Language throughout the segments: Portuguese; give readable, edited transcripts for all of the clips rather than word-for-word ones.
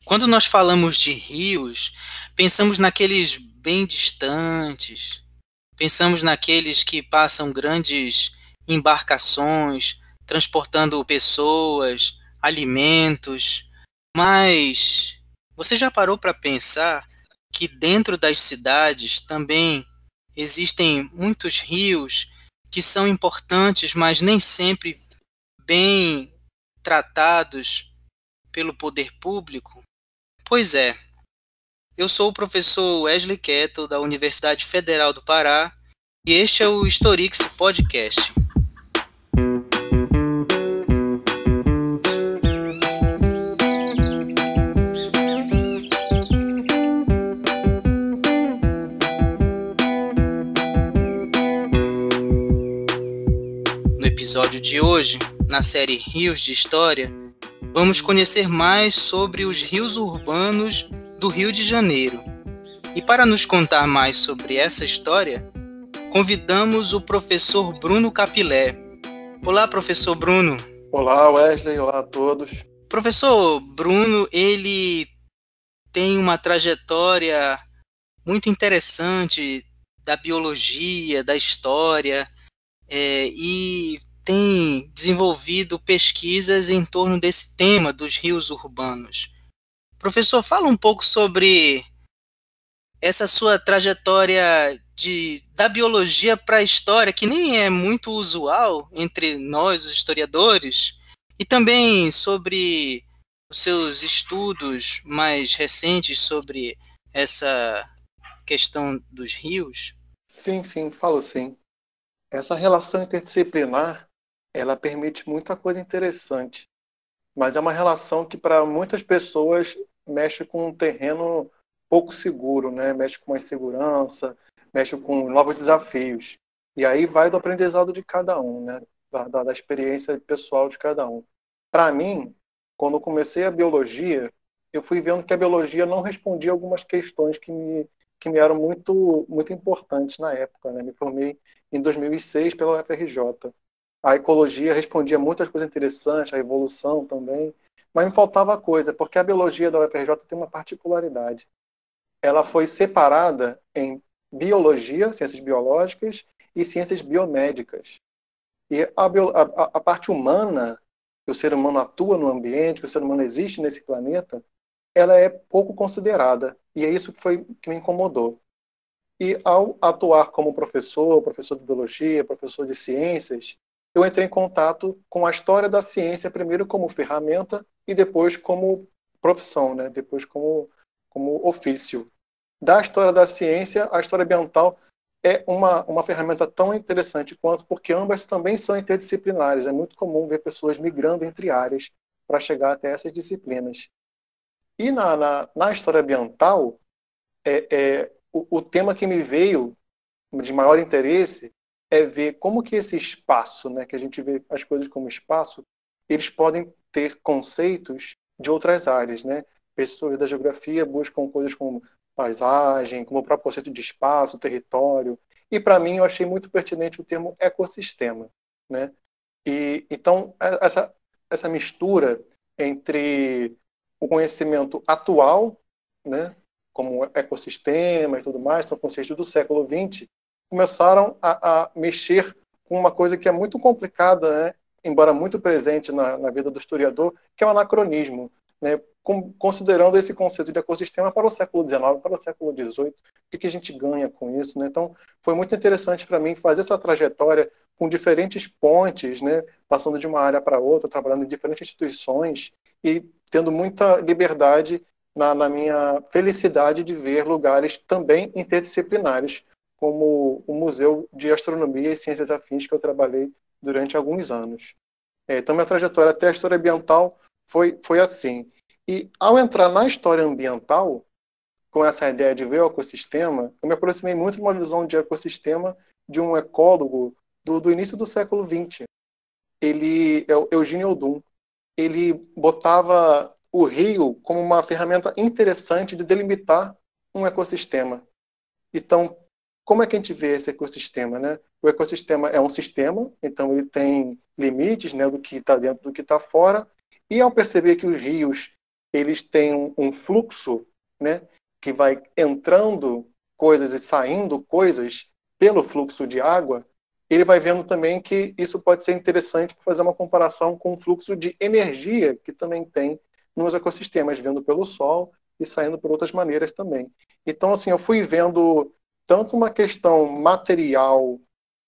Quando nós falamos de rios, pensamos naqueles bem distantes, pensamos naqueles que passam grandes embarcações, transportando pessoas, alimentos, mas você já parou para pensar que dentro das cidades também existem muitos rios que são importantes, mas nem sempre bem tratados pelo poder público? Pois é, eu sou o professor Wesley Kettle, da Universidade Federal do Pará, e este é o Historix Podcast. No episódio de hoje, na série Rios de História, vamos conhecer mais sobre os rios urbanos do Rio de Janeiro. E para nos contar mais sobre essa história, convidamos o professor Bruno Capilé. Olá, professor Bruno. Olá, Wesley. Olá a todos. Professor Bruno, ele tem uma trajetória muito interessante da biologia, da história, e tem desenvolvido pesquisas em torno desse tema dos rios urbanos. Professor, fala um pouco sobre essa sua trajetória da biologia para a história, que nem é muito usual entre nós, os historiadores, e também sobre os seus estudos mais recentes sobre essa questão dos rios. Sim, falo sim. Essa relação interdisciplinar, ela permite muita coisa interessante, mas é uma relação que para muitas pessoas mexe com um terreno pouco seguro, né? Mexe com a insegurança, mexe com novos desafios. E aí vai do aprendizado de cada um, né? Da experiência pessoal de cada um. Para mim, quando eu comecei a biologia, eu fui vendo que a biologia não respondia algumas questões que me eram muito importantes na época, né? Me formei em 2006 pela UFRJ. A ecologia respondia muitas coisas interessantes, a evolução também, mas me faltava coisa, porque a biologia da UFRJ tem uma particularidade. Ela foi separada em biologia, ciências biológicas, e ciências biomédicas. E a parte humana, que o ser humano atua no ambiente, que o ser humano existe nesse planeta, ela é pouco considerada. E é isso que foi que me incomodou. E ao atuar como professor de biologia, professor de ciências, eu entrei em contato com a história da ciência, primeiro como ferramenta e depois como profissão, né? Depois como ofício. Da história da ciência, a história ambiental é uma ferramenta tão interessante quanto, porque ambas também são interdisciplinares. É muito comum ver pessoas migrando entre áreas para chegar até essas disciplinas. E na história ambiental, o tema que me veio de maior interesse é ver como que esse espaço, né, que a gente vê as coisas como espaço, eles podem ter conceitos de outras áreas, né? Pessoas da geografia buscam coisas como paisagem, como o próprio conceito de espaço, território. E para mim eu achei muito pertinente o termo ecossistema, né? E então essa mistura entre o conhecimento atual, né, como ecossistema e tudo mais, são conceitos do século XX, começaram a mexer com uma coisa que é muito complicada, né, embora muito presente na vida do historiador, que é o anacronismo, né, considerando esse conceito de ecossistema para o século XIX, para o século XVIII, o que a gente ganha com isso, né? Então, foi muito interessante para mim fazer essa trajetória com diferentes pontes, né, passando de uma área para outra, trabalhando em diferentes instituições e tendo muita liberdade na minha felicidade de ver lugares também interdisciplinares, como o Museu de Astronomia e Ciências Afins, que eu trabalhei durante alguns anos. Então, minha trajetória até a história ambiental foi assim. E, ao entrar na história ambiental, com essa ideia de ver o ecossistema, eu me aproximei muito de uma visão de ecossistema de um ecólogo do início do século XX. Ele é o Eugênio Odum. Ele botava o rio como uma ferramenta interessante de delimitar um ecossistema. Então, como é que a gente vê esse ecossistema, né? O ecossistema é um sistema, então ele tem limites, né, do que está dentro, do que está fora, e ao perceber que os rios eles têm um fluxo, né, que vai entrando coisas e saindo coisas pelo fluxo de água, ele vai vendo também que isso pode ser interessante para fazer uma comparação com o fluxo de energia que também tem nos ecossistemas, vindo pelo Sol e saindo por outras maneiras também. Então, assim, eu fui vendo tanto uma questão material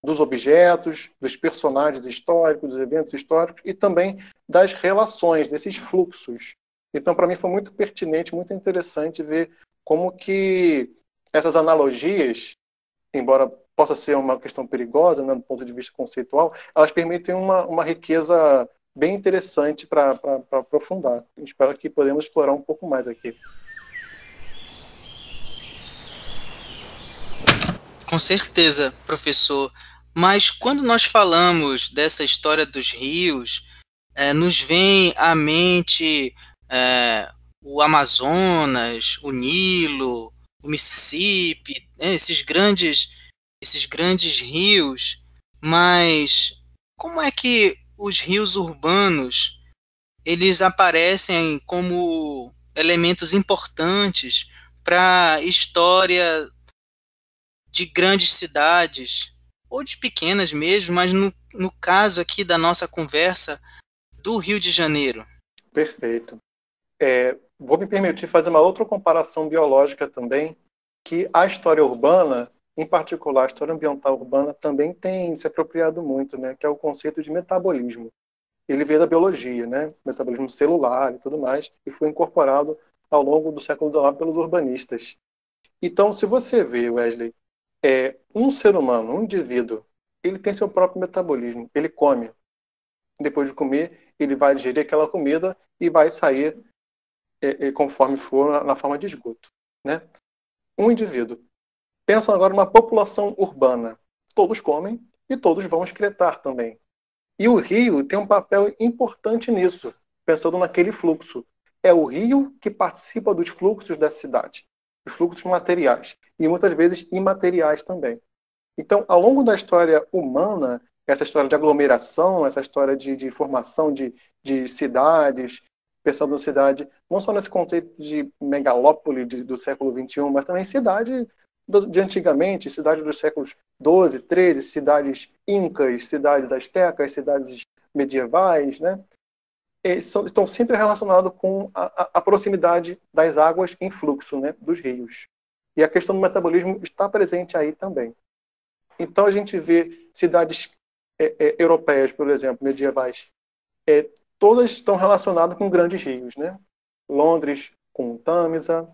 dos objetos, dos personagens históricos, dos eventos históricos, e também das relações, desses fluxos. Então, para mim, foi muito pertinente, muito interessante ver como que essas analogias, embora possa ser uma questão perigosa, né, do ponto de vista conceitual, elas permitem uma riqueza bem interessante para aprofundar. Espero que podemos explorar um pouco mais aqui. Com certeza, professor. Mas quando nós falamos dessa história dos rios, nos vem à mente o Amazonas, o Nilo, o Mississippi, né, esses grandes rios. Mas como é que os rios urbanos eles aparecem como elementos importantes para a história de grandes cidades, ou de pequenas mesmo, mas no caso aqui da nossa conversa, do Rio de Janeiro? Perfeito. Vou me permitir fazer uma outra comparação biológica também, que a história urbana, em particular a história ambiental urbana, também tem se apropriado muito, né, que é o conceito de metabolismo. Ele veio da biologia, né, metabolismo celular e tudo mais, e foi incorporado ao longo do século XIX pelos urbanistas. Então, se você vê, Wesley, um ser humano, um indivíduo, ele tem seu próprio metabolismo, ele come. Depois de comer, ele vai digerir aquela comida e vai sair conforme for na forma de esgoto, né? Um indivíduo. Pensa agora numa população urbana. Todos comem e todos vão excretar também. E o rio tem um papel importante nisso, pensando naquele fluxo. É o rio que participa dos fluxos da cidade, os fluxos materiais e muitas vezes imateriais também. Então, ao longo da história humana, essa história de aglomeração, essa história de formação de cidades, pensando na cidade, não só nesse conceito de megalópole do século XXI, mas também cidade de antigamente, cidade dos séculos XII, XIII, cidades incas, cidades astecas, cidades medievais, né? Estão sempre relacionados com a proximidade das águas em fluxo, né, dos rios. E a questão do metabolismo está presente aí também. Então a gente vê cidades europeias, por exemplo, medievais, todas estão relacionadas com grandes rios, né? Londres com o Tâmisa,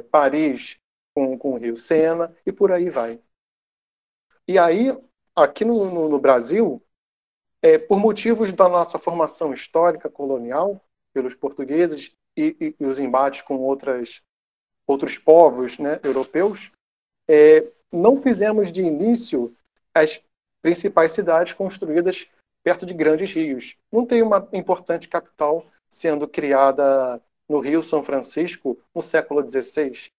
Paris com o rio Sena, e por aí vai. E aí, aqui no Brasil, por motivos da nossa formação histórica colonial, pelos portugueses, e os embates com outros povos, né, europeus, não fizemos de início as principais cidades construídas perto de grandes rios. Não tem uma importante capital sendo criada no Rio São Francisco no século XVI.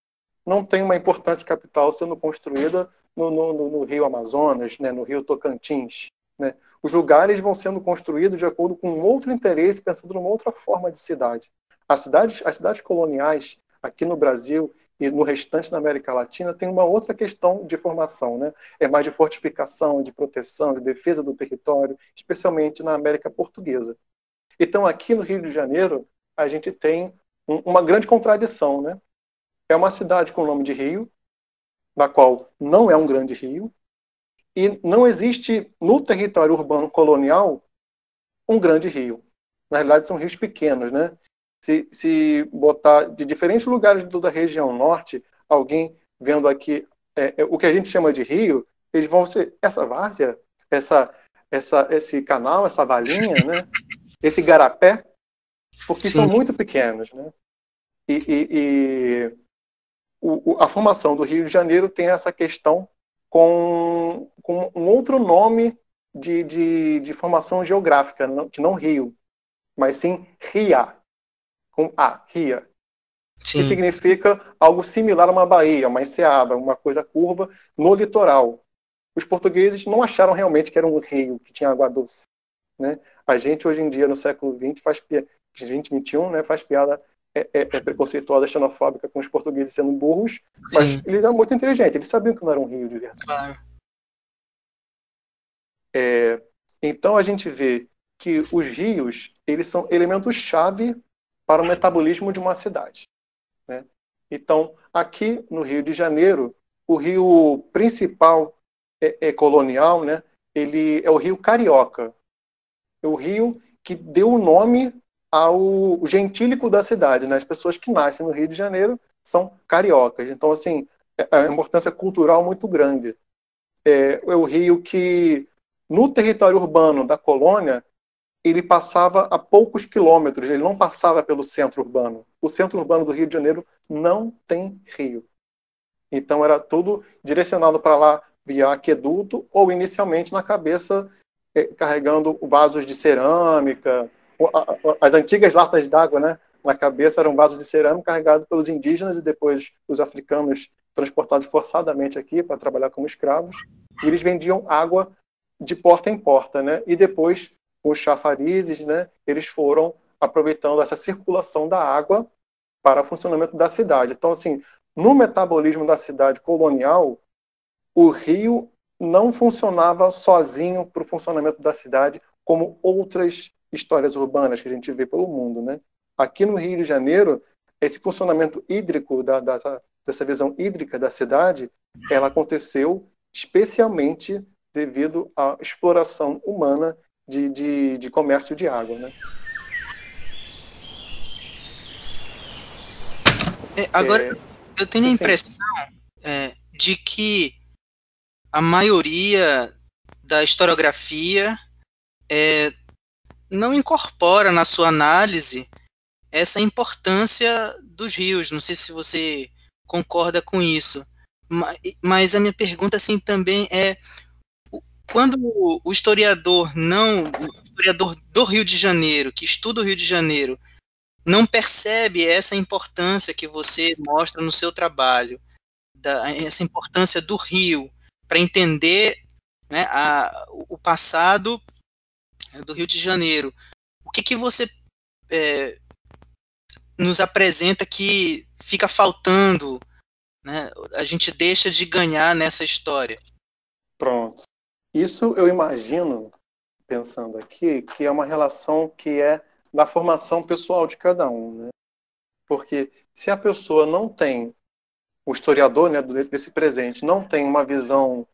Não tem uma importante capital sendo construída no Rio Amazonas, né, no Rio Tocantins. Né? Os lugares vão sendo construídos de acordo com um outro interesse, pensando numa outra forma de cidade. As cidades coloniais aqui no Brasil e no restante da América Latina tem uma outra questão de formação, né? É mais de fortificação, de proteção, de defesa do território, especialmente na América Portuguesa. Então, aqui no Rio de Janeiro, a gente tem uma grande contradição, né? É uma cidade com nome de rio, na qual não é um grande rio, e não existe no território urbano colonial um grande rio. Na realidade, são rios pequenos, né? Se botar de diferentes lugares da região norte, alguém vendo aqui o que a gente chama de rio, eles vão ser essa várzea, esse canal, essa valinha, né? Esse garapé, porque Sim. são muito pequenos, né? A formação do Rio de Janeiro tem essa questão com um outro nome de formação geográfica, que não rio, mas sim ria, com A, ria, que Sim. significa algo similar a uma baía, uma enseada, uma coisa curva no litoral. Os portugueses não acharam realmente que era um rio, que tinha água doce. Né? A gente, hoje em dia, no século XX, 2021, né, faz piada preconceituosa, xenofóbica com os portugueses sendo burros, mas Sim, eles eram muito inteligentes, eles sabiam que não era um rio de verdade. claro. Então a gente vê que os rios, eles são elementos-chave para o metabolismo de uma cidade, né? Então, aqui no Rio de Janeiro, o rio principal colonial, né, ele é o Rio Carioca. É o rio que deu o nome ao gentílico da cidade, né? As pessoas que nascem no Rio de Janeiro são cariocas. Então, assim, é uma importância cultural muito grande. É o rio que, no território urbano da colônia, ele passava a poucos quilômetros, ele não passava pelo centro urbano. O centro urbano do Rio de Janeiro não tem rio. Então era tudo direcionado para lá via aqueduto ou inicialmente na cabeça carregando vasos de cerâmica, as antigas latas d'água, né? Na cabeça eram vasos de cerâmica carregados pelos indígenas e depois os africanos transportados forçadamente aqui para trabalhar como escravos. E eles vendiam água de porta em porta, né? E depois os chafarizes, né? Eles foram aproveitando essa circulação da água para o funcionamento da cidade. Então, assim, no metabolismo da cidade colonial, o rio não funcionava sozinho para o funcionamento da cidade, como outras histórias urbanas que a gente vê pelo mundo, né? Aqui no Rio de Janeiro, esse funcionamento hídrico, dessa visão hídrica da cidade, ela aconteceu especialmente devido à exploração humana de comércio de água, né? Agora, eu tenho a Sim. impressão de que a maioria da historiografia não incorpora na sua análise essa importância dos rios. Não sei se você concorda com isso. Mas a minha pergunta assim também é: quando o historiador do Rio de Janeiro, que estuda o Rio de Janeiro, não percebe essa importância que você mostra no seu trabalho, essa importância do rio, para entender, né, o passado do Rio de Janeiro, o que você nos apresenta que fica faltando, né, a gente deixa de ganhar nessa história? Pronto. Isso eu imagino, pensando aqui, que é uma relação que é da formação pessoal de cada um, né? Porque se a pessoa não tem, o historiador, né, desse presente, não tem uma visão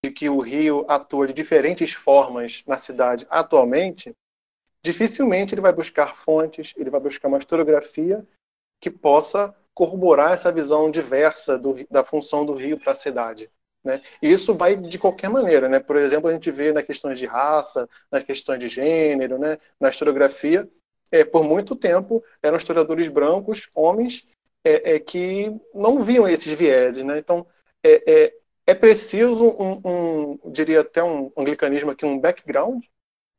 de que o rio atua de diferentes formas na cidade atualmente, dificilmente ele vai buscar fontes, ele vai buscar uma historiografia que possa corroborar essa visão diversa da função do rio para a cidade, né? E isso vai de qualquer maneira, né? Por exemplo, a gente vê nas questões de raça, nas questões de gênero, né? Na historiografia, por muito tempo eram historiadores brancos, homens, que não viam esses vieses, né? Então, é preciso diria até um anglicanismo aqui, um background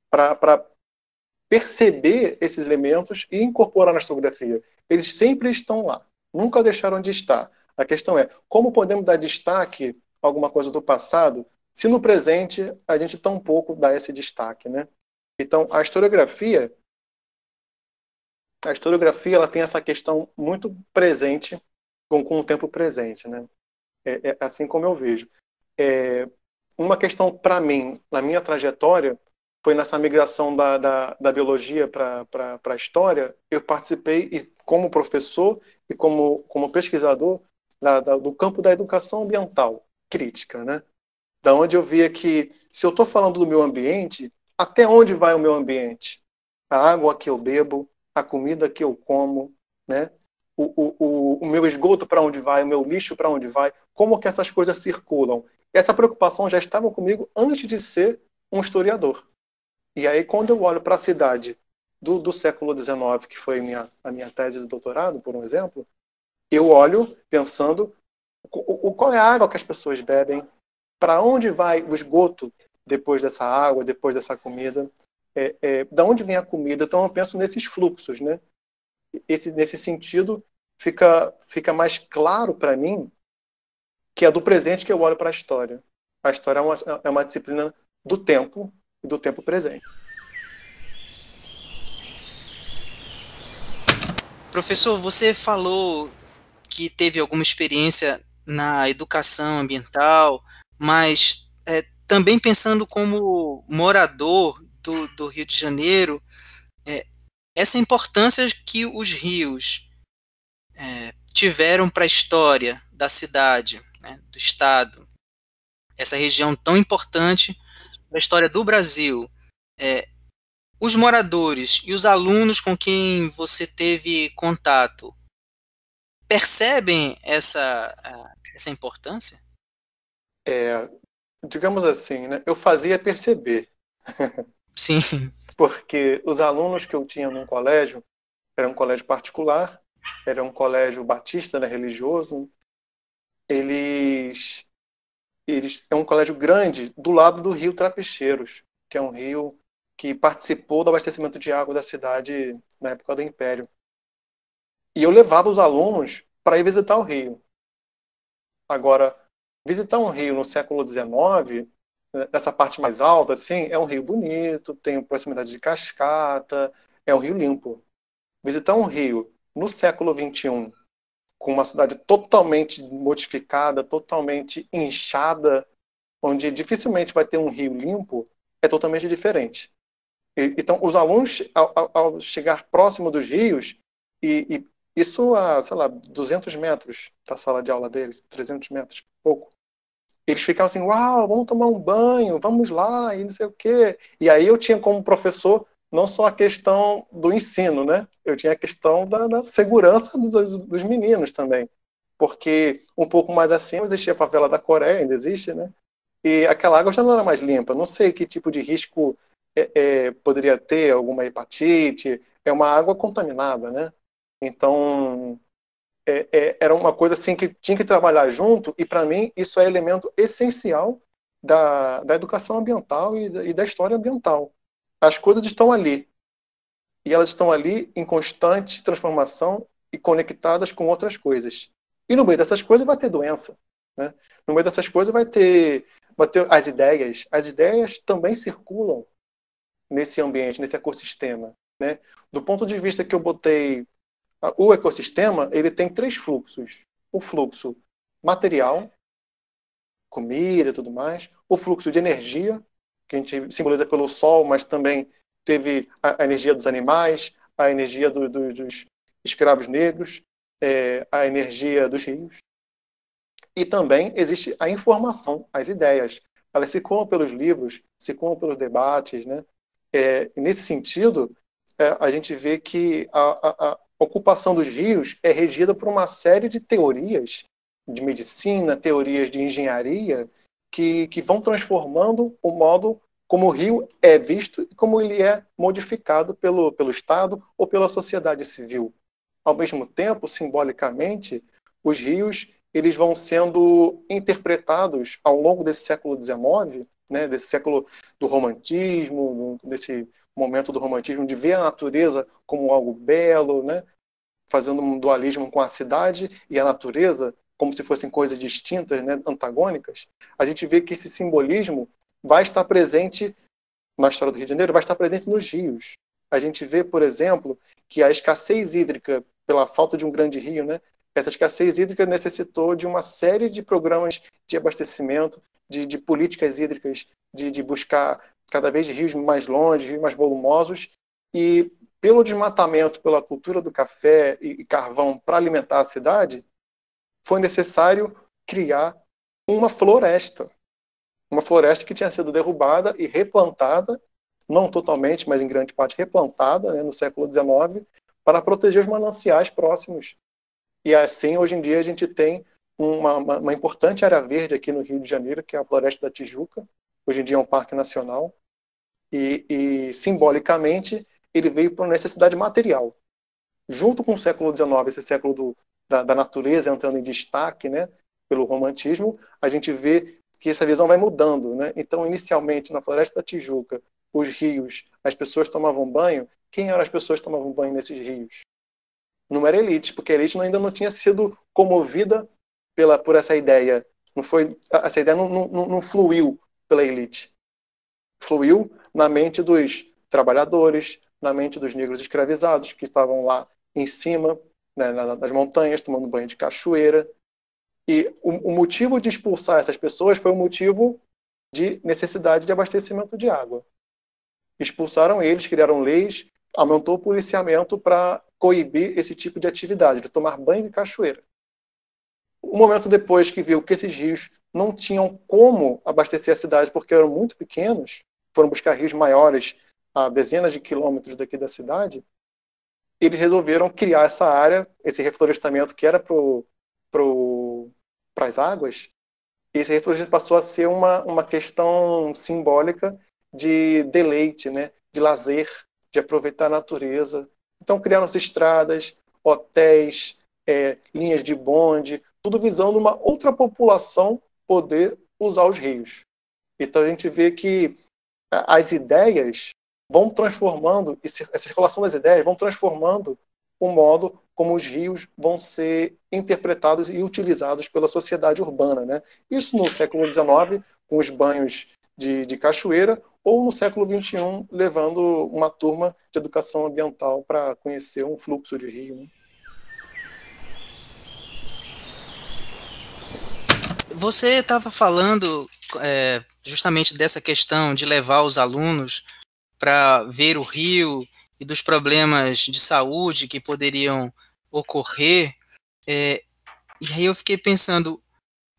para perceber esses elementos e incorporar na historiografia. Eles sempre estão lá, nunca deixaram de estar. A questão é, como podemos dar destaque a alguma coisa do passado, se no presente a gente tão pouco dá esse destaque, né? Então, a historiografia ela tem essa questão muito presente com o tempo presente, né? Assim como eu vejo. Uma questão para mim, na minha trajetória, foi nessa migração da biologia para a história, eu participei, e como professor e como pesquisador, do campo da educação ambiental crítica, né? Da onde eu via que, se eu estou falando do meu ambiente, até onde vai o meu ambiente? A água que eu bebo, a comida que eu como, né? O meu esgoto para onde vai, o meu lixo para onde vai, como que essas coisas circulam. Essa preocupação já estava comigo antes de ser um historiador. E aí, quando eu olho para a cidade do século XIX, que foi a minha tese de doutorado, por um exemplo, eu olho pensando qual é a água que as pessoas bebem, para onde vai o esgoto depois dessa água, depois dessa comida, da onde vem a comida. Então, eu penso nesses fluxos, né? Nesse sentido, fica mais claro para mim que é do presente que eu olho para a história. A história é uma disciplina do tempo e do tempo presente. Professor, você falou que teve alguma experiência na educação ambiental, mas também pensando como morador do Rio de Janeiro, essa importância que os rios tiveram para a história da cidade, né, do estado, essa região tão importante da história do Brasil, os moradores e os alunos com quem você teve contato percebem essa importância? Digamos assim, né? Eu fazia perceber, Sim, porque os alunos que eu tinha num colégio, era um colégio particular, era um colégio batista, né, religioso, eles, é um colégio grande do lado do rio Trapecheiros, que é um rio que participou do abastecimento de água da cidade na época do Império. E eu levava os alunos para ir visitar o rio. Agora, visitar um rio no século XIX, nessa parte mais alta, assim, é um rio bonito, tem proximidade de cascata, é um rio limpo. Visitar um rio no século XXI, com uma cidade totalmente modificada, totalmente inchada, onde dificilmente vai ter um rio limpo, é totalmente diferente. Então, os alunos, ao chegar próximo dos rios, e isso a, sei lá, 200 metros da sala de aula deles, 300 metros, pouco, eles ficavam assim, uau, vamos tomar um banho, vamos lá, e não sei o quê. E aí eu tinha como professor não só a questão do ensino, né? Eu tinha a questão da segurança dos meninos também. Porque um pouco mais acima existia a favela da Coreia, ainda existe, né? E aquela água já não era mais limpa. Não sei que tipo de risco poderia ter, alguma hepatite. É uma água contaminada, né? Então, era uma coisa assim que tinha que trabalhar junto, e para mim isso é elemento essencial da educação ambiental e da história ambiental. As coisas estão ali, e elas estão ali em constante transformação e conectadas com outras coisas. E no meio dessas coisas vai ter doença, né? No meio dessas coisas vai ter as ideias. As ideias também circulam nesse ambiente, nesse ecossistema, né? Do ponto de vista que eu botei, o ecossistema, ele tem três fluxos. O fluxo material, comida e tudo mais. O fluxo de energia, que a gente simboliza pelo sol, mas também teve a energia dos animais, a energia dos escravos negros, a energia dos rios. E também existe a informação, as ideias. Elas circulam pelos livros, circulam pelos debates, né? Nesse sentido, a gente vê que a ocupação dos rios é regida por uma série de teorias de medicina, teorias de engenharia, que vão transformando o modo como o rio é visto e como ele é modificado pelo Estado ou pela sociedade civil. Ao mesmo tempo, simbolicamente, os rios eles vão sendo interpretados ao longo desse século XIX, né, desse século do romantismo, desse momento do romantismo, de ver a natureza como algo belo, né, fazendo um dualismo com a cidade e a natureza, como se fossem coisas distintas, né, antagônicas. A gente vê que esse simbolismo vai estar presente na história do Rio de Janeiro, vai estar presente nos rios. A gente vê, por exemplo, que a escassez hídrica, pela falta de um grande rio, né, essa escassez hídrica necessitou de uma série de programas de abastecimento, de políticas hídricas, de buscar cada vez rios mais longe, rios mais volumosos, e pelo desmatamento, pela cultura do café e carvão para alimentar a cidade, foi necessário criar uma floresta. Uma floresta que tinha sido derrubada e replantada, não totalmente, mas em grande parte replantada, né, no século XIX, para proteger os mananciais próximos. E assim, hoje em dia, a gente tem uma importante área verde aqui no Rio de Janeiro, que é a Floresta da Tijuca. Hoje em dia é um parque nacional. E simbolicamente, ele veio por necessidade material. Junto com o século XIX, esse século da natureza entrando em destaque, né, pelo romantismo, a gente vê que essa visão vai mudando, né? Então, inicialmente, na Floresta da Tijuca, os rios, as pessoas tomavam banho. Quem eram as pessoas que tomavam banho nesses rios? Não era elite, porque a elite ainda não tinha sido comovida por essa ideia. Não foi, essa ideia não fluiu pela elite. Fluiu na mente dos trabalhadores, na mente dos negros escravizados, que estavam lá em cima, né, nas montanhas, tomando banho de cachoeira. E o motivo de expulsar essas pessoas foi o motivo de necessidade de abastecimento de água. Expulsaram eles, criaram leis, aumentou o policiamento para coibir esse tipo de atividade, de tomar banho de cachoeira. Um momento depois que viu que esses rios não tinham como abastecer a cidade porque eram muito pequenos, foram buscar rios maiores a dezenas de quilômetros daqui da cidade, eles resolveram criar essa área, esse reflorestamento que era para as águas, e esse reflorestamento passou a ser uma questão simbólica de deleite, né? De lazer, de aproveitar a natureza. Então criaram-se estradas, hotéis, linhas de bonde, tudo visando uma outra população poder usar os rios. Então a gente vê que as ideias vão transformando, essa circulação das ideias vão transformando o modo como os rios vão ser interpretados e utilizados pela sociedade urbana, né? Isso no século XIX, com os banhos de cachoeira, ou no século XXI, levando uma turma de educação ambiental para conhecer um fluxo de rio, né? Você estava falando justamente dessa questão de levar os alunos para ver o rio e dos problemas de saúde que poderiam ocorrer. E aí eu fiquei pensando,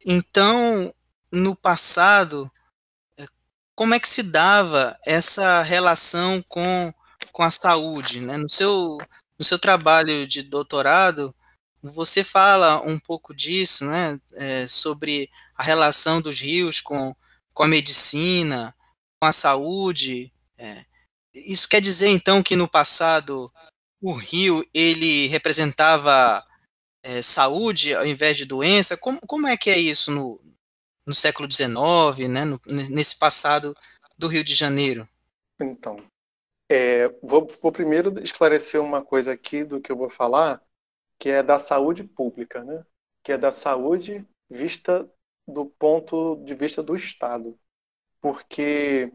então, no passado, como é que se dava essa relação com a saúde, né? No seu trabalho de doutorado, você fala um pouco disso, né? Sobre a relação dos rios com a medicina, com a saúde. Isso quer dizer, então, que no passado o rio ele representava saúde ao invés de doença? Como é que é isso no século XIX, né? Nesse passado do Rio de Janeiro? Então, vou primeiro esclarecer uma coisa aqui do que eu vou falar, que é da saúde pública, né? Que é da saúde vista do ponto de vista do Estado. Porque,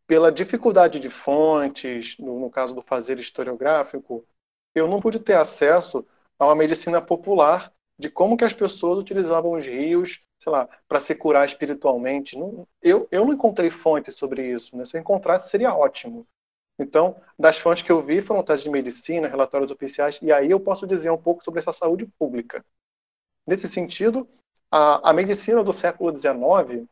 pela dificuldade de fontes, no caso do fazer historiográfico, eu não pude ter acesso a uma medicina popular de como que as pessoas utilizavam os rios, sei lá, para se curar espiritualmente. Eu não encontrei fontes sobre isso, né? Se eu encontrasse, seria ótimo. Então, das fontes que eu vi foram teses de medicina, relatórios oficiais, e aí eu posso dizer um pouco sobre essa saúde pública. Nesse sentido, a medicina do século XIX,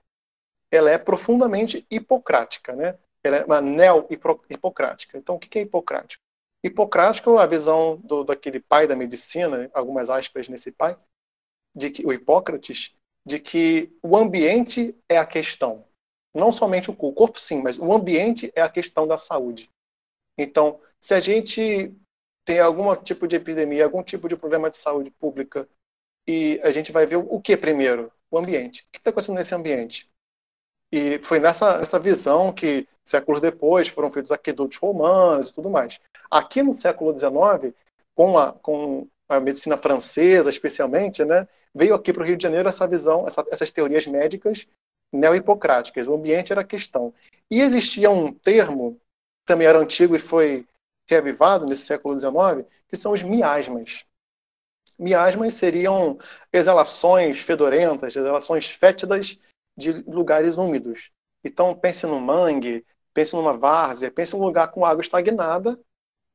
ela é profundamente hipocrática, né? Ela é uma neo-hipocrática. Então, o que é hipocrático? Hipocrático é a visão daquele pai da medicina, algumas aspas nesse pai, de que o Hipócrates, de que o ambiente é a questão. Não somente o corpo, sim, mas o ambiente é a questão da saúde. Então, se a gente tem algum tipo de epidemia, algum tipo de problema de saúde pública, e a gente vai ver o que primeiro? O ambiente. O que está acontecendo nesse ambiente? E foi nessa visão que, séculos depois, foram feitos aquedutos romanos e tudo mais. Aqui no século XIX, com a medicina francesa, especialmente, né, veio aqui para o Rio de Janeiro essa visão, essas teorias médicas neo-hipocráticas. O ambiente era a questão. E existia um termo, também era antigo e foi reavivado nesse século XIX, que são os miasmas. Miasmas seriam exalações fedorentas, exalações fétidas de lugares úmidos. Então, pense no mangue, pense numa várzea, pense num lugar com água estagnada,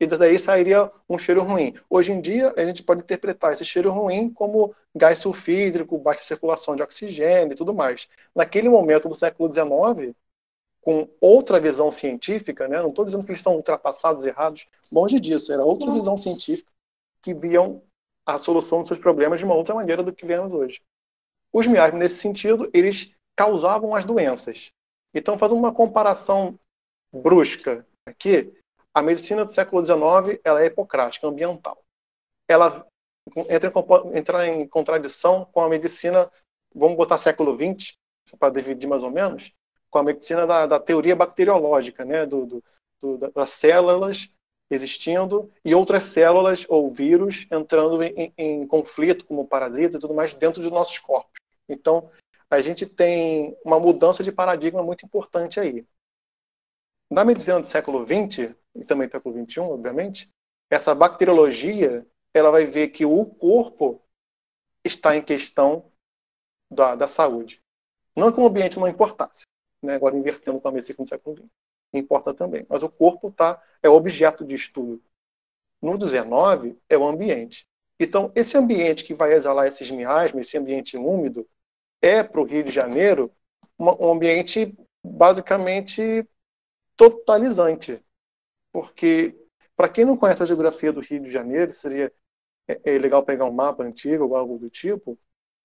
e daí sairia um cheiro ruim. Hoje em dia, a gente pode interpretar esse cheiro ruim como gás sulfídrico, baixa circulação de oxigênio e tudo mais. Naquele momento do século XIX, com outra visão científica, né? Não estou dizendo que eles estão ultrapassados, errados, longe disso, era outra visão científica que viam a solução dos seus problemas de uma outra maneira do que vemos hoje. Os miasmas, nesse sentido, eles causavam as doenças. Então, fazendo uma comparação brusca aqui, a medicina do século XIX ela é hipocrática, ambiental. Ela entra em contradição com a medicina, vamos botar século XX, para dividir mais ou menos, com a medicina da teoria bacteriológica, né? Das células existindo e outras células ou vírus entrando em conflito, como parasitas e tudo mais, dentro dos nossos corpos. Então, a gente tem uma mudança de paradigma muito importante aí. Na medicina do século XX, e também do século XXI, obviamente, essa bacteriologia ela vai ver que o corpo está em questão da saúde. Não que o ambiente não importasse, né? Agora invertendo com a medicina do século XX. Importa também. Mas o corpo é objeto de estudo. No 19 é o ambiente. Então, esse ambiente que vai exalar esses miasmas, esse ambiente úmido, para o Rio de Janeiro um ambiente basicamente totalizante. Porque, para quem não conhece a geografia do Rio de Janeiro, seria legal pegar um mapa antigo ou algo do tipo,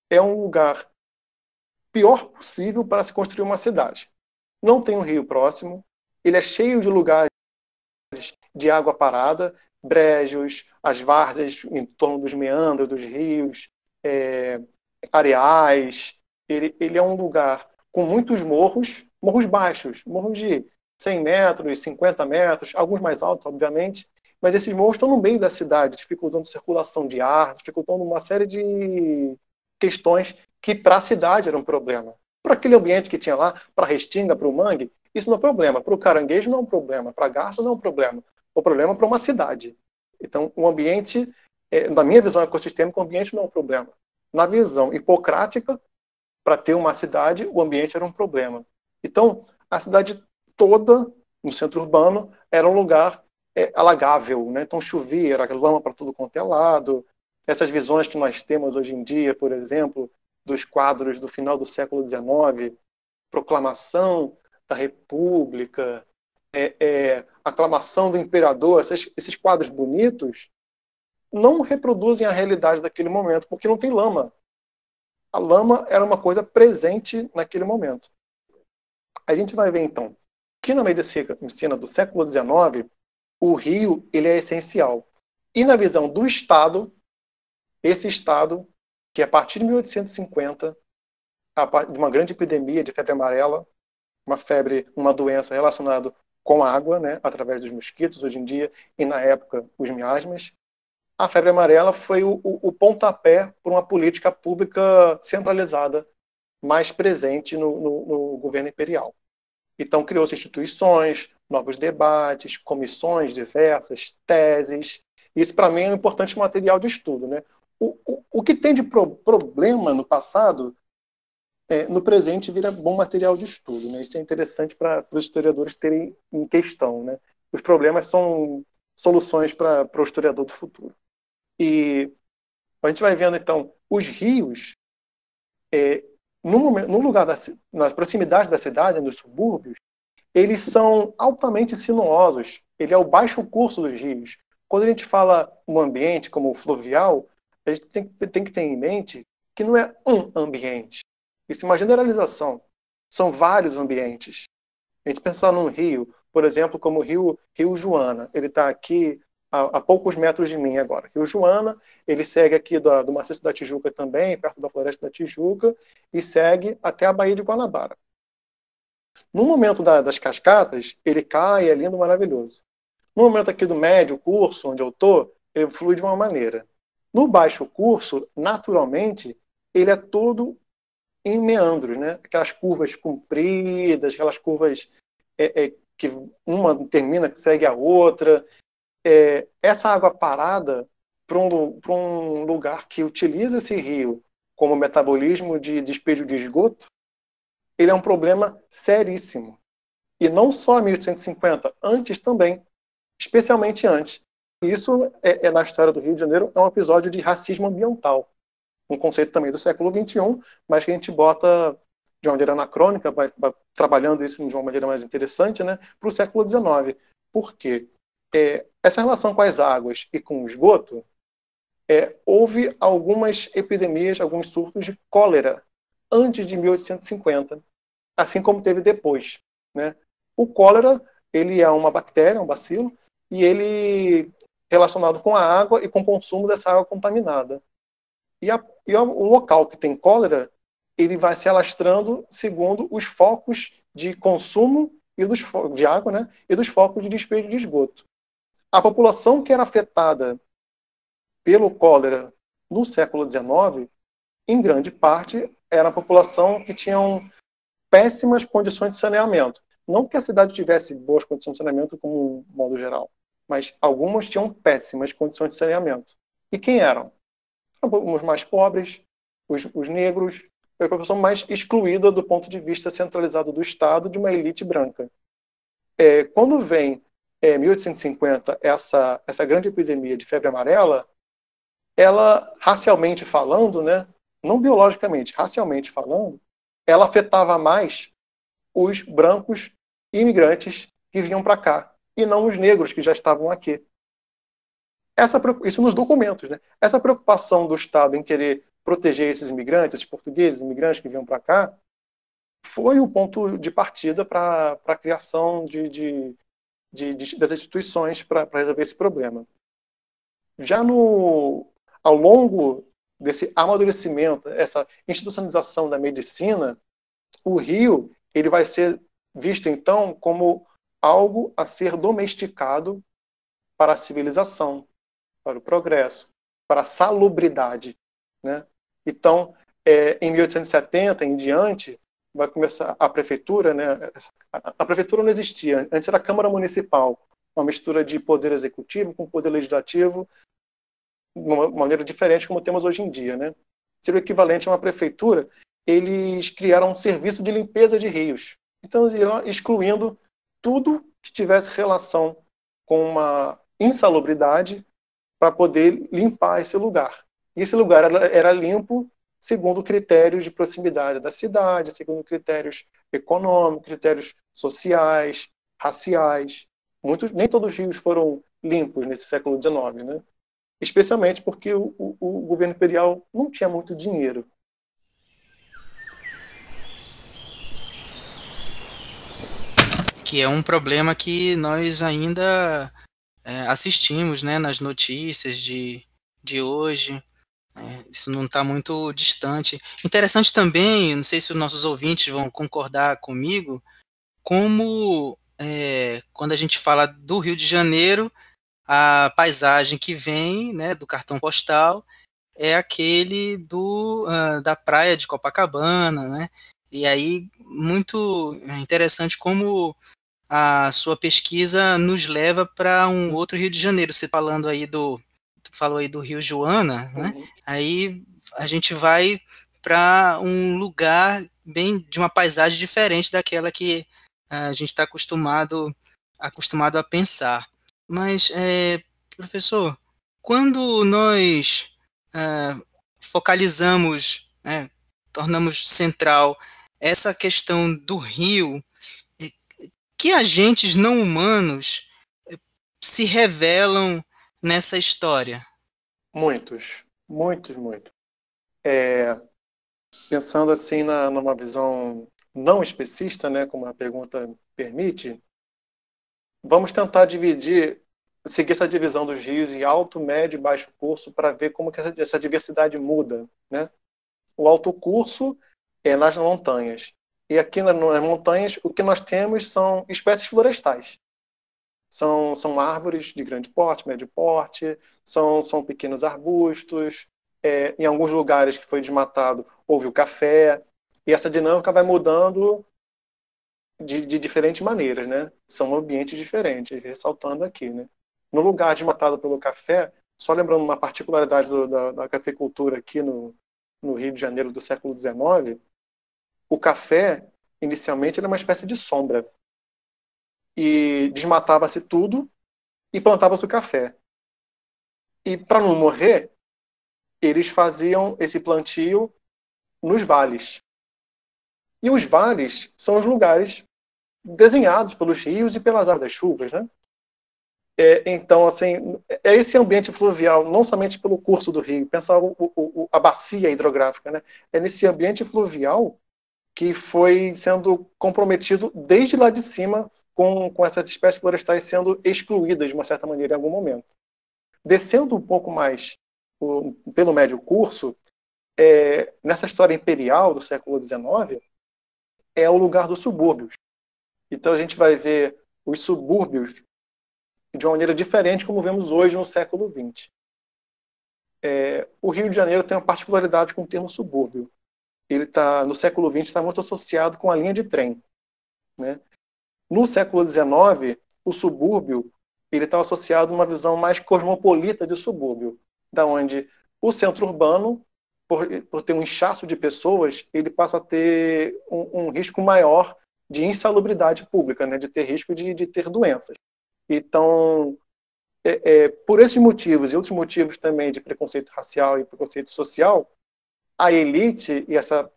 é um lugar pior possível para se construir uma cidade. Não tem um rio próximo, ele é cheio de lugares de água parada, brejos, as várzeas em torno dos meandros dos rios, areais. Ele é um lugar com muitos morros, morros baixos, morros de 100 metros, 50 metros, alguns mais altos, obviamente, mas esses morros estão no meio da cidade, dificultando a circulação de ar, dificultando uma série de questões que para a cidade era um problema. Para aquele ambiente que tinha lá, para a restinga, para o mangue, isso não é problema. Para o caranguejo não é um problema, para a garça não é um problema. O problema é para uma cidade. Então, o ambiente, na minha visão ecossistêmica, o ambiente não é um problema. Na visão hipocrática, para ter uma cidade, o ambiente era um problema. Então, a cidade toda, no centro urbano, era um lugar alagável, né? Então chovia, era lama para tudo quanto é lado. Essas visões que nós temos hoje em dia, por exemplo, dos quadros do final do século XIX, proclamação da República, aclamação do imperador, esses quadros bonitos, não reproduzem a realidade daquele momento, porque não tem lama. A lama era uma coisa presente naquele momento. A gente vai ver, então, que na medicina do século XIX, o rio ele é essencial. E na visão do Estado, esse Estado, que a partir de 1850, de uma grande epidemia de febre amarela, uma doença relacionada com a água, né, através dos mosquitos, hoje em dia, e na época, os miasmas, a febre amarela foi o pontapé para uma política pública centralizada, mais presente no governo imperial. Então, criou-se instituições, novos debates, comissões diversas, teses. Isso, para mim, é um importante material de estudo, né? O que tem de problema no passado, no presente, vira bom material de estudo, né? Isso é interessante para os historiadores terem em questão, né? Os problemas são soluções para o historiador do futuro. E a gente vai vendo, então, os rios, no lugar nas proximidades da cidade, nos subúrbios, eles são altamente sinuosos. Ele é o baixo curso dos rios. Quando a gente fala um ambiente como o fluvial, a gente tem que ter em mente que não é um ambiente. Isso é uma generalização. São vários ambientes. A gente pensar num rio, por exemplo, como o Rio Joana. Ele está aqui a poucos metros de mim agora. Rio Joana, ele segue aqui do maciço da Tijuca também, perto da Floresta da Tijuca, e segue até a Baía de Guanabara. No momento das cascatas, ele cai, é lindo, maravilhoso. No momento aqui do médio curso, onde eu estou, ele flui de uma maneira. No baixo curso, naturalmente, ele é todo em meandros, né? Aquelas curvas compridas, aquelas curvas que uma termina, segue a outra. Essa água parada para um lugar que utiliza esse rio como metabolismo de despejo de esgoto, ele é um problema seríssimo. E não só em 1850, antes também, especialmente antes. Isso na história do Rio de Janeiro, é um episódio de racismo ambiental, um conceito também do século XXI, mas que a gente bota de uma maneira anacrônica, vai trabalhando isso de uma maneira mais interessante, né, para o século XIX. Por quê? Essa relação com as águas e com o esgoto, houve algumas epidemias, alguns surtos de cólera antes de 1850, assim como teve depois, né? O cólera, ele é uma bactéria, um bacilo, e ele relacionado com a água e com o consumo dessa água contaminada. E o local que tem cólera, ele vai se alastrando segundo os focos de consumo de água, né? E dos focos de despejo de esgoto. A população que era afetada pelo cólera no século XIX, em grande parte, era a população que tinham péssimas condições de saneamento. Não que a cidade tivesse boas condições de saneamento como um modo geral, mas algumas tinham péssimas condições de saneamento. E quem eram? Os mais pobres, os negros, a população mais excluída do ponto de vista centralizado do Estado, de uma elite branca. Quando vem 1850, essa grande epidemia de febre amarela, ela, racialmente falando, né, não biologicamente, racialmente falando, ela afetava mais os brancos imigrantes que vinham para cá, e não os negros que já estavam aqui. Isso nos documentos, né? Essa preocupação do Estado em querer proteger esses imigrantes, esses portugueses, imigrantes que vinham para cá, foi o ponto de partida para a criação das instituições para resolver esse problema. Já ao longo desse amadurecimento, essa institucionalização da medicina, o Rio ele vai ser visto, então, como algo a ser domesticado para a civilização, para o progresso, para a salubridade, né? Então, em 1870 em diante, vai começar a prefeitura, né? A prefeitura não existia, antes era a Câmara Municipal, uma mistura de poder executivo com poder legislativo, de uma maneira diferente como temos hoje em dia, né? Seria o equivalente a uma prefeitura. Eles criaram um serviço de limpeza de rios. Então, eles iam excluindo tudo que tivesse relação com uma insalubridade para poder limpar esse lugar. E esse lugar era limpo segundo critérios de proximidade da cidade, segundo critérios econômicos, critérios sociais, raciais. Nem todos os rios foram limpos nesse século XIX, né? Especialmente porque o governo imperial não tinha muito dinheiro. Que é um problema que nós ainda assistimos, né, nas notícias de hoje. Isso não está muito distante. Interessante também, não sei se os nossos ouvintes vão concordar comigo, como quando a gente fala do Rio de Janeiro, a paisagem que vem, né, do cartão postal é aquele da praia de Copacabana, né? E aí, muito interessante como a sua pesquisa nos leva para um outro Rio de Janeiro. Você falou aí do Rio Joana, né? Uhum. Aí a gente vai para um lugar bem de uma paisagem diferente daquela que a gente está acostumado a pensar. Mas, professor, quando nós focalizamos, tornamos central essa questão do rio, que agentes não humanos se revelam nessa história? Muitos, muitos, muitos. Pensando assim numa visão não especista, né, como a pergunta permite, vamos tentar seguir essa divisão dos rios em alto, médio e baixo curso para ver como que essa diversidade muda, né? O alto curso é nas montanhas. E aqui nas montanhas, o que nós temos são espécies florestais. São árvores de grande porte, médio porte, são pequenos arbustos. Em alguns lugares que foi desmatado, houve o café. E essa dinâmica vai mudando de diferentes maneiras, né? São ambientes diferentes, ressaltando aqui, né? No lugar desmatado pelo café, só lembrando uma particularidade da cafeicultura aqui no Rio de Janeiro do século XIX, o café, inicialmente, era uma espécie de sombra. E desmatava-se tudo e plantava-se o café. E para não morrer, eles faziam esse plantio nos vales. E os vales são os lugares desenhados pelos rios e pelas águas das chuvas, né? Então, assim, é esse ambiente fluvial, não somente pelo curso do rio, pensar a bacia hidrográfica, né? É nesse ambiente fluvial que foi sendo comprometido desde lá de cima com essas espécies florestais sendo excluídas de uma certa maneira em algum momento. Descendo um pouco mais pelo médio curso, nessa história imperial do século XIX, é o lugar dos subúrbios. Então a gente vai ver os subúrbios de uma maneira diferente como vemos hoje no século XX. O Rio de Janeiro tem uma particularidade com o termo subúrbio. Ele no século XX está muito associado com a linha de trem, né? No século XIX, o subúrbio ele está associado a uma visão mais cosmopolita de subúrbio. da onde o centro urbano, por ter um inchaço de pessoas, ele passa a ter um risco maior de insalubridade pública, né, de ter risco de ter doenças. Então, por esses motivos e outros motivos também de preconceito racial e preconceito social, a elite e essa,